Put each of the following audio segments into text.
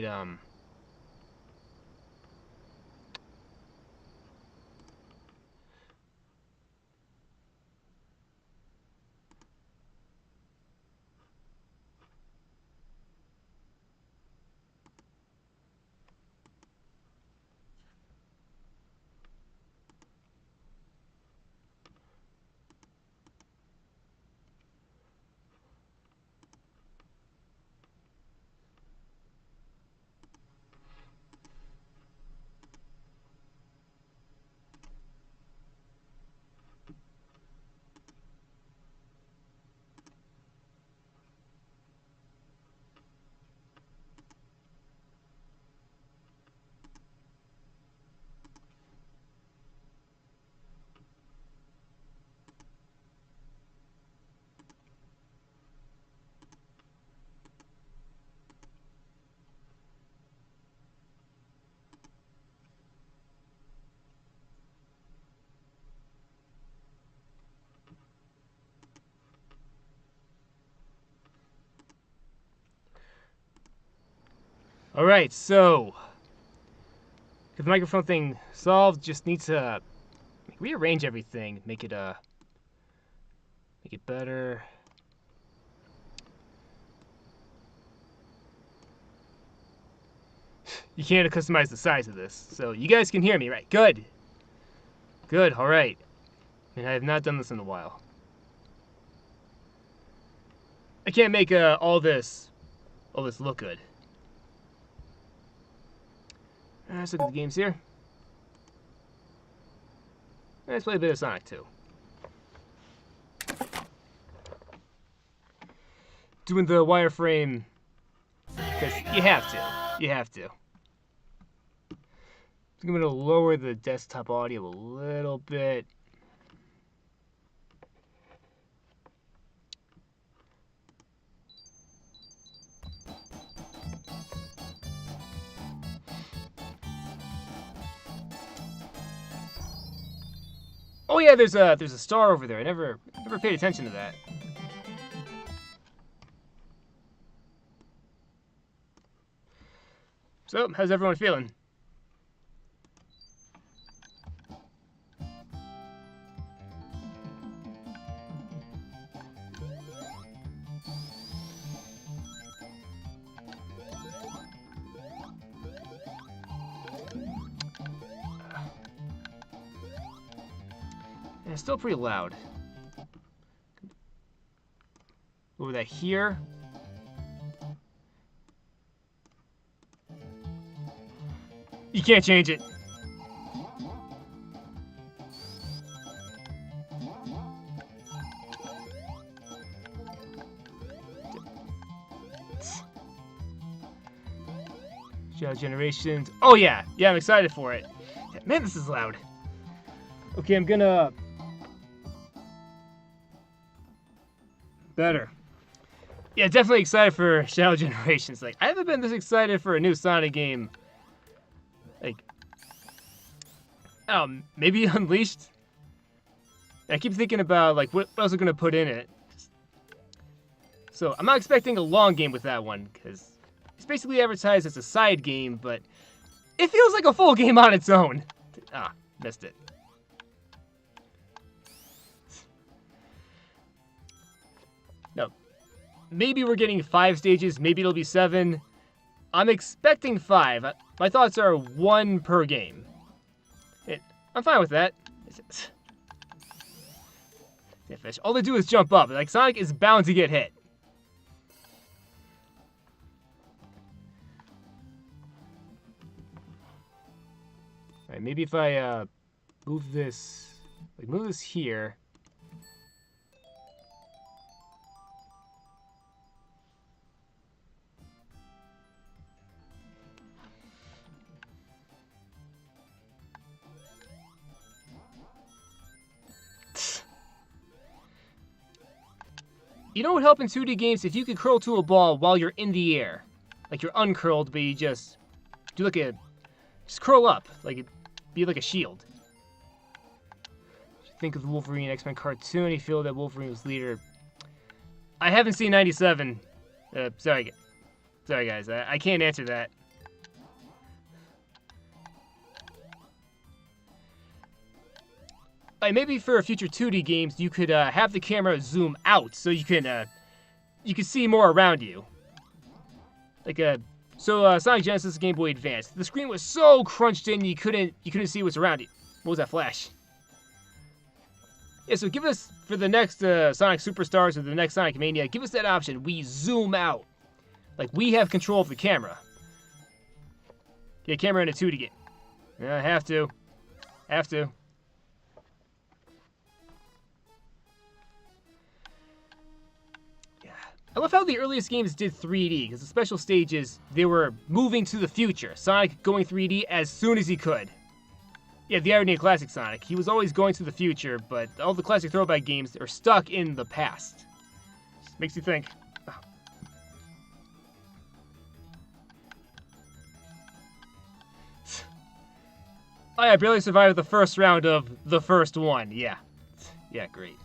might Alright, so the microphone thing solved. Just need to rearrange everything, make it better. You can't customize the size of this, so you guys can hear me, right? Good. Good, alright. And I have not done this in a while. I can't make all this look good. Let's look at the games here. Let's play a bit of Sonic 2. Doing the wireframe because you have to. You have to. I'm going to lower the desktop audio a little bit. Oh yeah, there's a star over there. I never paid attention to that. So, how's everyone feeling? It's still pretty loud. Over that here. You can't change it. Shadow Generations. Oh yeah, I'm excited for it. Man, this is loud. Okay, I'm gonna... Better. Yeah, definitely excited for Shadow Generations. Like, I haven't been this excited for a new Sonic game. Like, maybe Unleashed? I keep thinking about, like, what else are gonna put in it. So, I'm not expecting a long game with that one, because it's basically advertised as a side game, but it feels like a full game on its own. Ah, missed it. No. Maybe we're getting 5 stages, maybe it'll be 7. I'm expecting 5. My thoughts are 1 per game. I'm fine with that. All they do is jump up. Like, Sonic is bound to get hit. Alright, maybe if I move this here. You know what would help in 2D games? If you could curl to a ball while you're in the air. Like you're uncurled, but you just do like just curl up. Like it'd be like a shield. Think of the Wolverine X-Men cartoon, you feel that Wolverine was leader. I haven't seen 97. Sorry guys, I can't answer that. Like maybe for future 2D games, you could have the camera zoom out so you can see more around you. Like Sonic Genesis Game Boy Advance, the screen was so crunched in you couldn't see what's around you. What was that flash? Yeah, so give us for the next Sonic Superstars or the next Sonic Mania, give us that option. We zoom out, like we have control of the camera. Yeah, camera in a 2D game. Yeah, have to. I love how the earliest games did 3D, because the special stages, they were moving to the future. Sonic going 3D as soon as he could. Yeah, the irony of classic Sonic. He was always going to the future, but all the classic throwback games are stuck in the past. Just makes you think. Oh yeah, I barely survived the first round of the first one. Yeah. Yeah, great.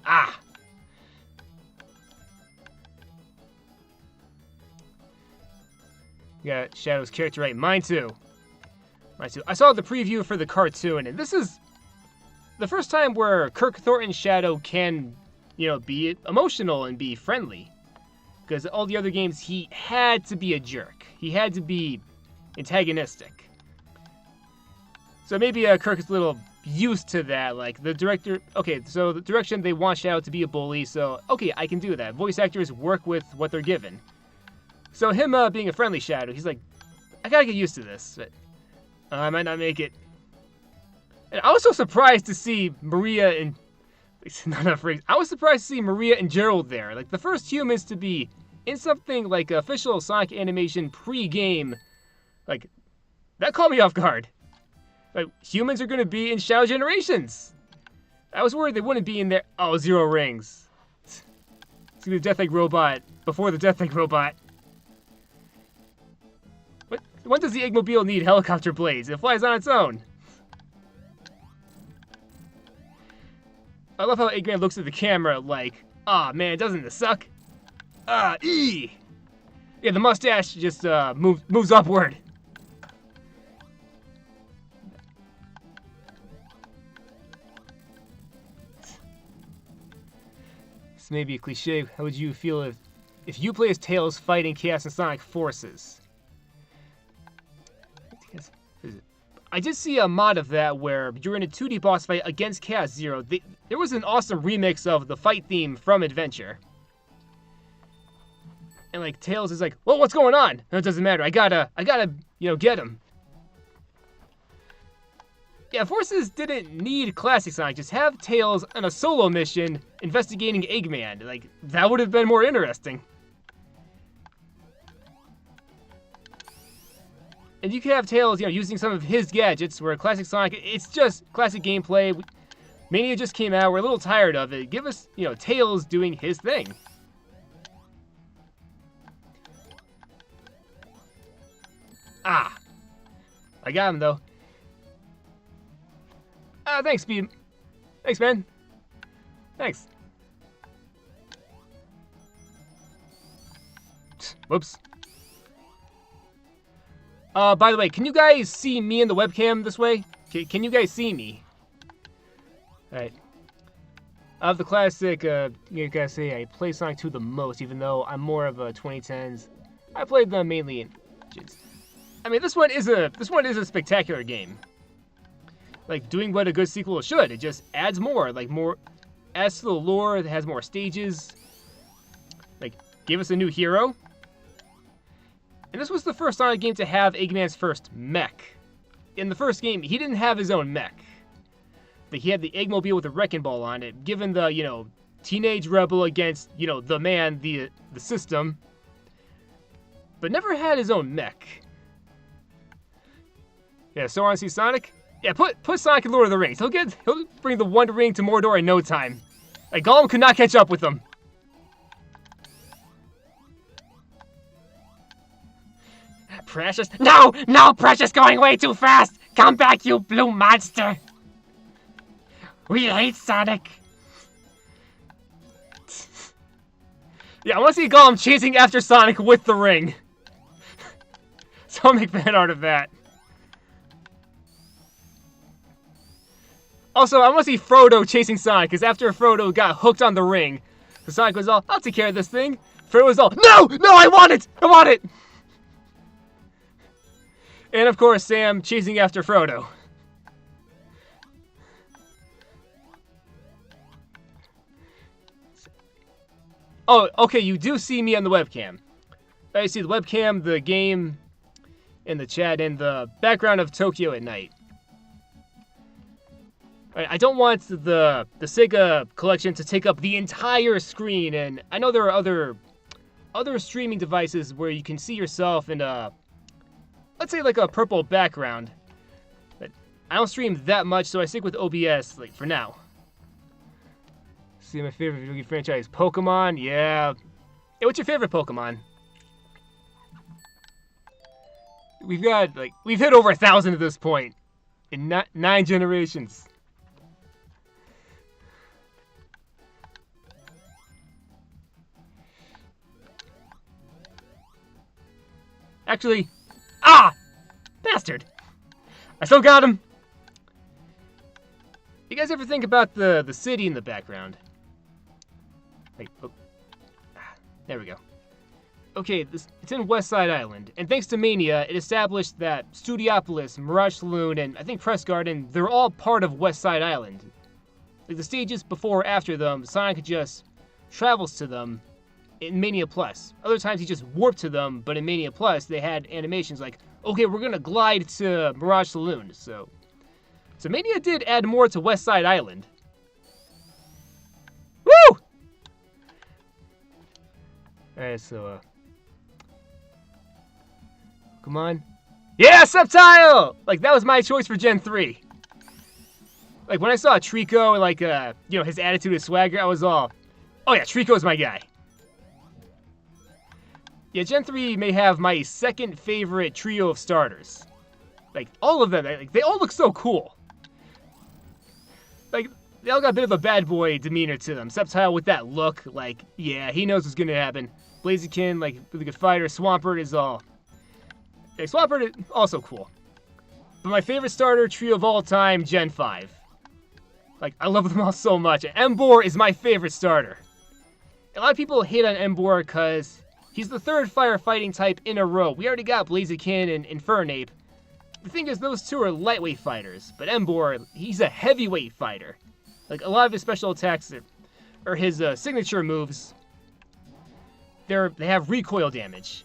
Ah! Yeah, Shadow's character right. Mine too. I saw the preview for the cartoon, and this is the first time where Kirk Thornton's Shadow can, be emotional and be friendly. Because all the other games, he had to be a jerk. He had to be antagonistic. So maybe Kirk is a little used to that. Like, the director... Okay, so the direction, they want Shadow to be a bully, so, okay, I can do that. Voice actors work with what they're given. So him being a friendly Shadow, he's like, I gotta get used to this, but I might not make it. And I was so surprised to see Maria and... I was surprised to see Maria and Gerald there. Like, the first humans to be in something like official Sonic animation pre-game. Like, that caught me off guard. Like, humans are going to be in Shadow Generations. I was worried they wouldn't be in there. Oh, Zero Rings. It's going to be the Death Egg Robot before the Death Egg Robot. When does the Eggmobile need helicopter blades? It flies on its own. I love how Eggman looks at the camera like, ah, man, doesn't this suck? Yeah, the mustache just moves upward. This may be a cliche. How would you feel if you play as Tails fighting Chaos and Sonic forces? I did see a mod of that where you're in a 2D boss fight against Chaos Zero. There was an awesome remix of the fight theme from Adventure. And like Tails is like, well, what's going on? No, it doesn't matter. I gotta, get him. Yeah, Forces didn't need Classic Sonic. Just have Tails on a solo mission investigating Eggman. Like, that would have been more interesting. And you could have Tails, using some of his gadgets, where Classic Sonic, it's just classic gameplay. Mania just came out, we're a little tired of it. Give us, Tails doing his thing. Ah. I got him, though. Thanks, Speed. Thanks, man. Thanks. Whoops. By the way, can you guys see me in the webcam this way? Can you guys see me? Alright. Of the classic, you guys say I play Sonic 2 the most, even though I'm more of a 2010s. I played them mainly in... I mean, this one is a spectacular game. Like, doing what a good sequel should. It just adds more. Like, adds to the lore, it has more stages. Like, gave us a new hero. And this was the first Sonic game to have Eggman's first mech. In the first game, he didn't have his own mech. But he had the Eggmobile with a wrecking ball on it, given the, teenage rebel against, the man, the system. But never had his own mech. Yeah, so want to see Sonic? Yeah, put Sonic in Lord of the Rings. He'll bring the One Ring to Mordor in no time. Like, Gollum could not catch up with him. Precious? No! No, Precious going way too fast! Come back, you blue monster! We hate Sonic! Yeah, I want to see Gollum chasing after Sonic with the ring. Someone make fan art of that. Also, I want to see Frodo chasing Sonic, because after Frodo got hooked on the ring, Sonic was all, I'll take care of this thing. Frodo was all, no, I want it! I want it! And of course, Sam chasing after Frodo. Oh, okay, you do see me on the webcam. I see the webcam, the game, and the chat, and the background of Tokyo at night. I don't want the Sega collection to take up the entire screen, and I know there are other streaming devices where you can see yourself in a, let's say like a purple background. But I don't stream that much, so I stick with OBS, like, for now. See, my favorite video game franchise, Pokemon, yeah. Hey, what's your favorite Pokemon? We've hit over 1,000 at this point, in 9 generations. Actually, bastard! I still got him! You guys ever think about the city in the background? Wait, oh. There we go. Okay, it's in West Side Island, and thanks to Mania, it established that Studiopolis, Mirage Saloon, and I think Press Garden, they're all part of West Side Island. Like the stages before or after them, Sonic just travels to them in Mania Plus. Other times he just warped to them, but in Mania Plus they had animations like, okay, we're gonna glide to Mirage Saloon. So Mania did add more to West Side Island. Woo! Alright, so come on. Yeah, Subtile! Like, that was my choice for Gen 3. Like, when I saw Trico, like, you know, his attitude, his swagger, I was all, oh yeah, Trico's my guy. Yeah, Gen 3 may have my second favorite trio of starters. Like, all of them, like, they all look so cool. Like, they all got a bit of a bad boy demeanor to them. Subtile with that look, like, yeah, he knows what's gonna happen. Blaziken, like, really good fighter. Swampert is all... Like, Swampert is also cool. But my favorite starter trio of all time, Gen 5. Like, I love them all so much. And Emboar is my favorite starter. A lot of people hate on Emboar because he's the third firefighting type in a row. We already got Blaziken and Infernape. The thing is, those two are lightweight fighters, but Emboar, he's a heavyweight fighter. Like, a lot of his special attacks, or his signature moves, they have recoil damage.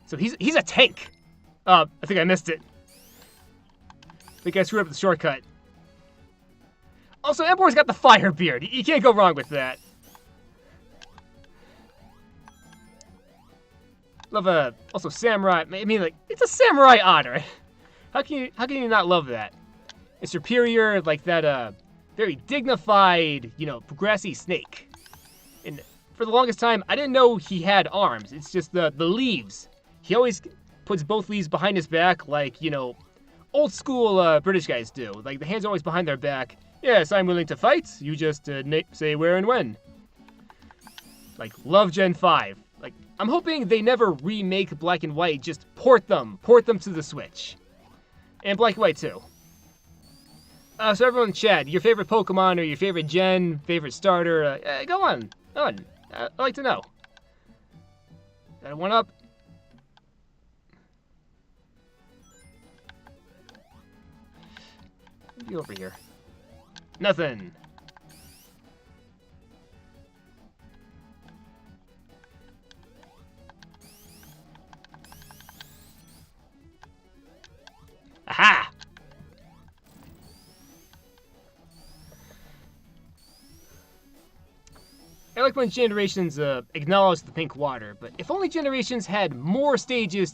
So he's a tank. I think I missed it. I think I screwed up the shortcut. Also, Emboar's got the fire beard. You can't go wrong with that. Love also Samurai. I mean, like, it's a Samurai Otter. How can you not love that? It's superior, like that very dignified, you know, grassy snake. And for the longest time, I didn't know he had arms. It's just the leaves. He always puts both leaves behind his back, like, you know, old school British guys do. Like, the hands are always behind their back. Yes, I'm willing to fight. You just say where and when. Like, love Gen 5. Like, I'm hoping they never remake Black and White. Just port them to the Switch. And Black and White too. So everyone in chat, your favorite Pokemon or your favorite Gen, favorite starter, go on. I'd like to know. Got a one up? Be over here. Nothing. Aha! I like when Generations acknowledge the pink water, but if only Generations had more stages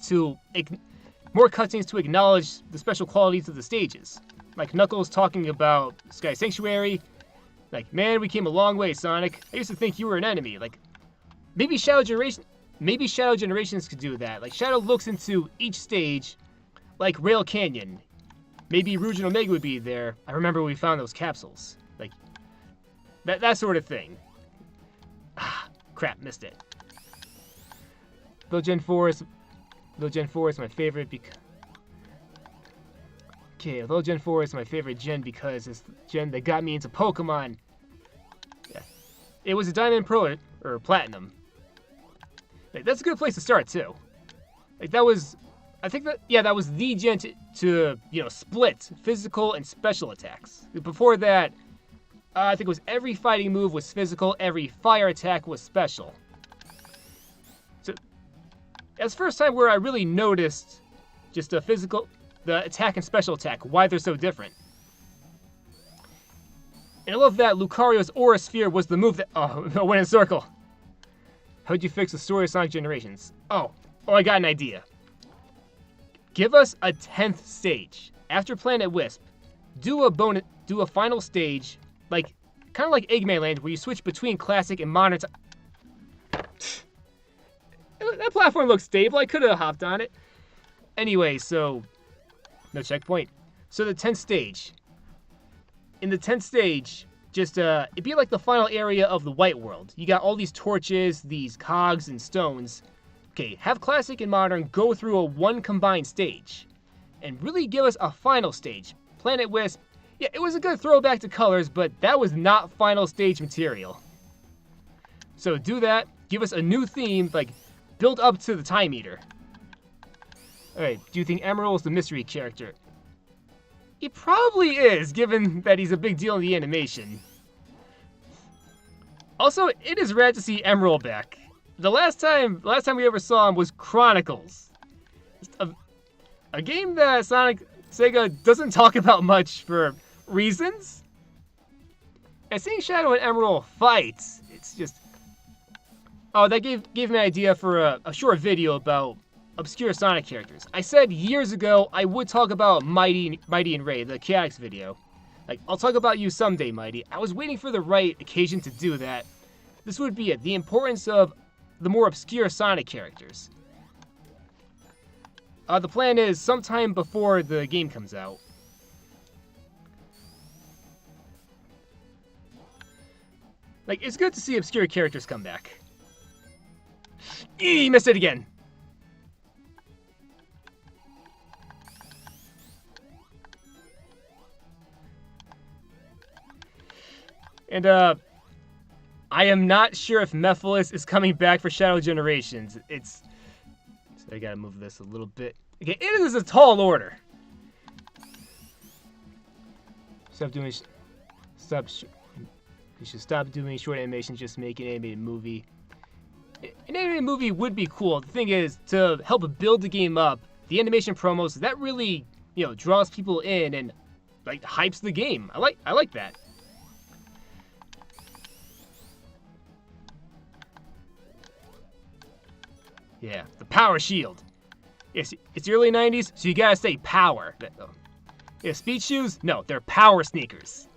more cutscenes to acknowledge the special qualities of the stages. Like Knuckles talking about Sky Sanctuary. Like, man, we came a long way, Sonic. I used to think you were an enemy. Like, maybe Shadow Generations could do that. Like, Shadow looks into each stage like Rail Canyon. Maybe Rouge and Omega would be there. I remember we found those capsules. Like, that sort of thing. Ah, crap, missed it. Though Gen 4 is Although Gen 4 is my favorite because... Okay, although Gen 4 is my favorite gen because it's the gen that got me into Pokemon. Yeah. It was a Diamond Pro, or Platinum. Like, that's a good place to start, too. Like, that was... I think that... Yeah, that was the gen to you know, split physical and special attacks. Before that, I think it was every fighting move was physical, every fire attack was special. So, that's the first time where I really noticed just a physical... the attack and special attack, why they're so different. And I love that Lucario's Aura Sphere was the move that... Oh, no, went in a circle. How'd you fix the story of Sonic Generations? Oh, I got an idea. Give us a 10th stage. After Planet Wisp, do a final stage, like, kind of like Eggman Land, where you switch between classic and modern... That platform looks stable, I could have hopped on it. Anyway, so... No checkpoint. So the 10th stage. In the 10th stage, just, it'd be like the final area of the White World. You got all these torches, these cogs, and stones. Okay, have Classic and Modern go through a one combined stage. And really give us a final stage. Planet Wisp, yeah, it was a good throwback to Colors, but that was not final stage material. So do that, give us a new theme, like, build up to the Time Eater. Alright, do you think Emerald is the mystery character? He probably is, given that he's a big deal in the animation. Also, it is rad to see Emerald back. The last time we ever saw him was Chronicles. A game that Sega doesn't talk about much for reasons. And seeing Shadow and Emerald fight, it's just... Oh, that gave me an idea for a short video about obscure Sonic characters. I said years ago I would talk about Mighty and Ray, the Chaotix video. Like, I'll talk about you someday, Mighty. I was waiting for the right occasion to do that. This would be it. The importance of the more obscure Sonic characters. The plan is sometime before the game comes out. Like, it's good to see obscure characters come back. Eee, missed it again. And, I am not sure if Mephiles is coming back for Shadow Generations. So I gotta move this a little bit. Okay, it is a tall order. You should stop doing short animations, just make an animated movie. An animated movie would be cool. The thing is, to help build the game up, the animation promos, that really, you know, draws people in and, like, hypes the game. I like that. Yeah, the power shield. Yes, it's the early 90s, so you gotta say power. Yeah, speed shoes? No, they're power sneakers.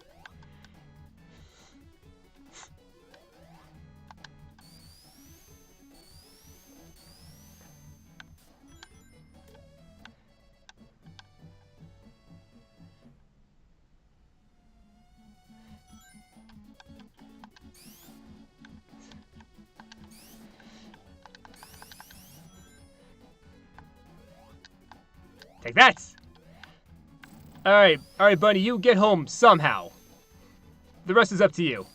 Take that! Alright, buddy, you get home somehow. The rest is up to you.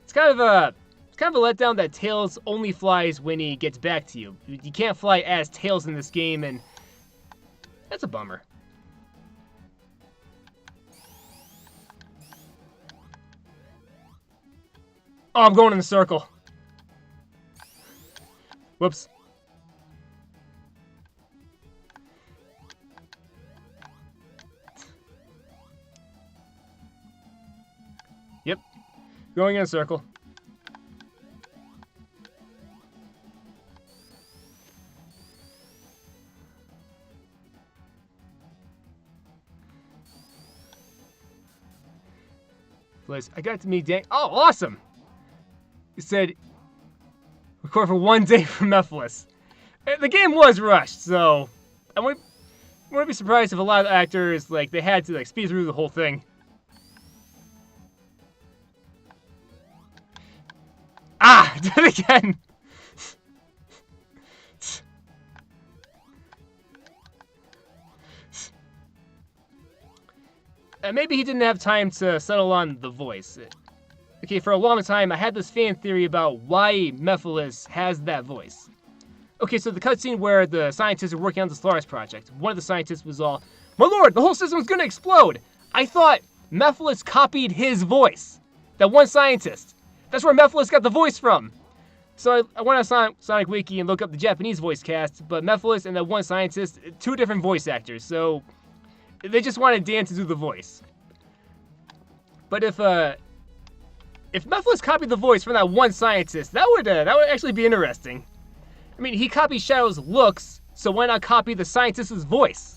It's kind of a letdown that Tails only flies when he gets back to you. You can't fly as Tails in this game, and that's a bummer. Oh, I'm going in the circle. Whoops. Yep. Going in a circle. I got to meet Dan. Oh, awesome! He said, record for 1 day for Mephiles. The game was rushed, so I wouldn't be surprised if a lot of actors, like, they had to, like, speed through the whole thing. Ah! Did it again! maybe he didn't have time to settle on the voice. Okay, for a long time, I had this fan theory about why Mephiles has that voice. Okay, so the cutscene where the scientists are working on the Solaris project, one of the scientists was all, "My lord, the whole system's gonna explode!" I thought Mephiles copied his voice. That one scientist. That's where Mephiles got the voice from. So I went on Sonic Wiki and looked up the Japanese voice cast, but Mephiles and that one scientist, two different voice actors, so they just wanted Dan to do the voice. But if Mephiles copied the voice from that one scientist, that would actually be interesting. I mean, he copied Shadow's looks, so why not copy the scientist's voice?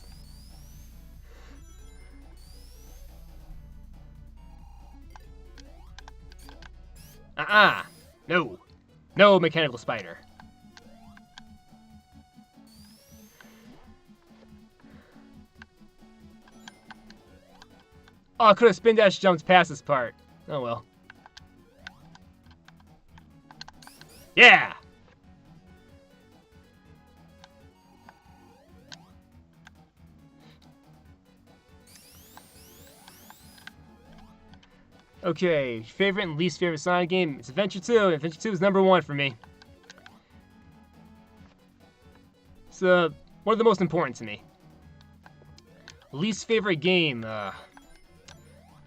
No. No mechanical spider. Oh, I could have spin dash jumped past this part. Oh well. Yeah! Okay, favorite and least favorite Sonic game? It's Adventure 2. Adventure 2 is number 1 for me. It's one of the most important to me. Least favorite game? Out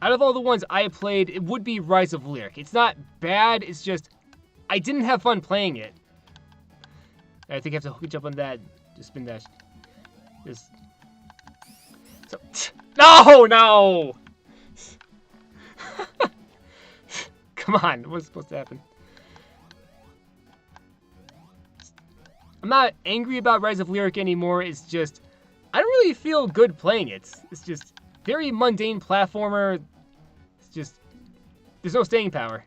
of all the ones I played, it would be Rise of Lyric. It's not bad, it's just I didn't have fun playing it. I think I have to hook up on that. Just spin dash. Just... So... No! Come on, what's supposed to happen? I'm not angry about Rise of Lyric anymore, it's just I don't really feel good playing it. It's just very mundane platformer. It's just there's no staying power.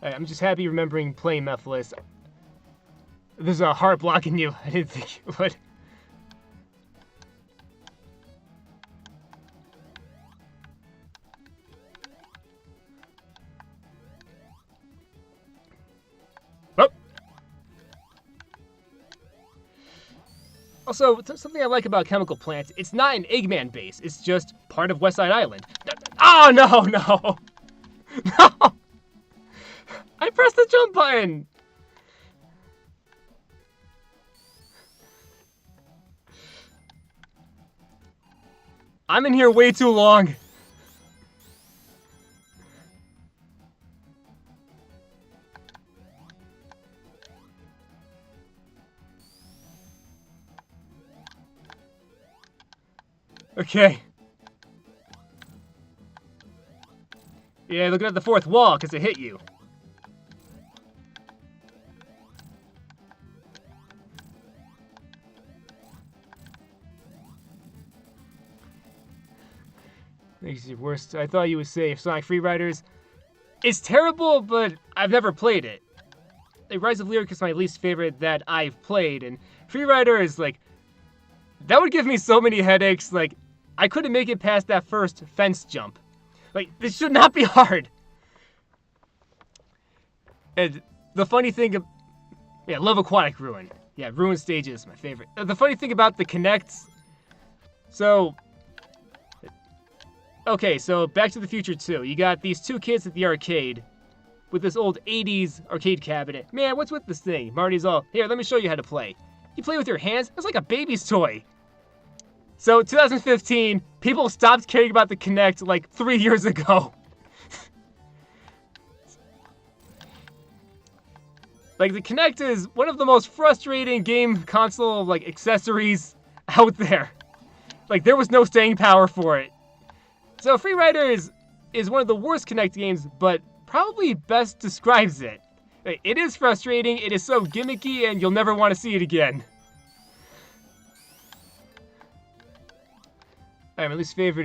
I'm just happy remembering playing Mephiles. There's a heart blocking you. I didn't think it would. Also, something I like about Chemical Plant, it's not an Eggman base, it's just part of West Side Island. Oh, no! No! I pressed the jump button! I'm in here way too long. Okay. Yeah, looking at the fourth wall, because it hit you. Makes it worse. I thought you would say Sonic Free Riders. It's terrible, but I've never played it. Like, Rise of Lyric is my least favorite that I've played, and Free Rider is like... That would give me so many headaches, like... I couldn't make it past that first fence jump. Like, this should not be hard. And the funny thing... Yeah, love Aquatic Ruin. Yeah, Ruin Stage is my favorite. The funny thing about the Kinects... So... Okay, so Back to the Future 2. You got these two kids at the arcade with this old 80s arcade cabinet. Man, what's with this thing? Marty's all, here, let me show you how to play. You play with your hands? It's like a baby's toy. So, 2015, people stopped caring about the Kinect like 3 years ago. Like, the Kinect is one of the most frustrating game console, like, accessories out there. Like, there was no staying power for it. So, Free Riders is one of the worst Kinect games, but probably best describes it. It is frustrating, it is so gimmicky, and you'll never want to see it again. My least favorite is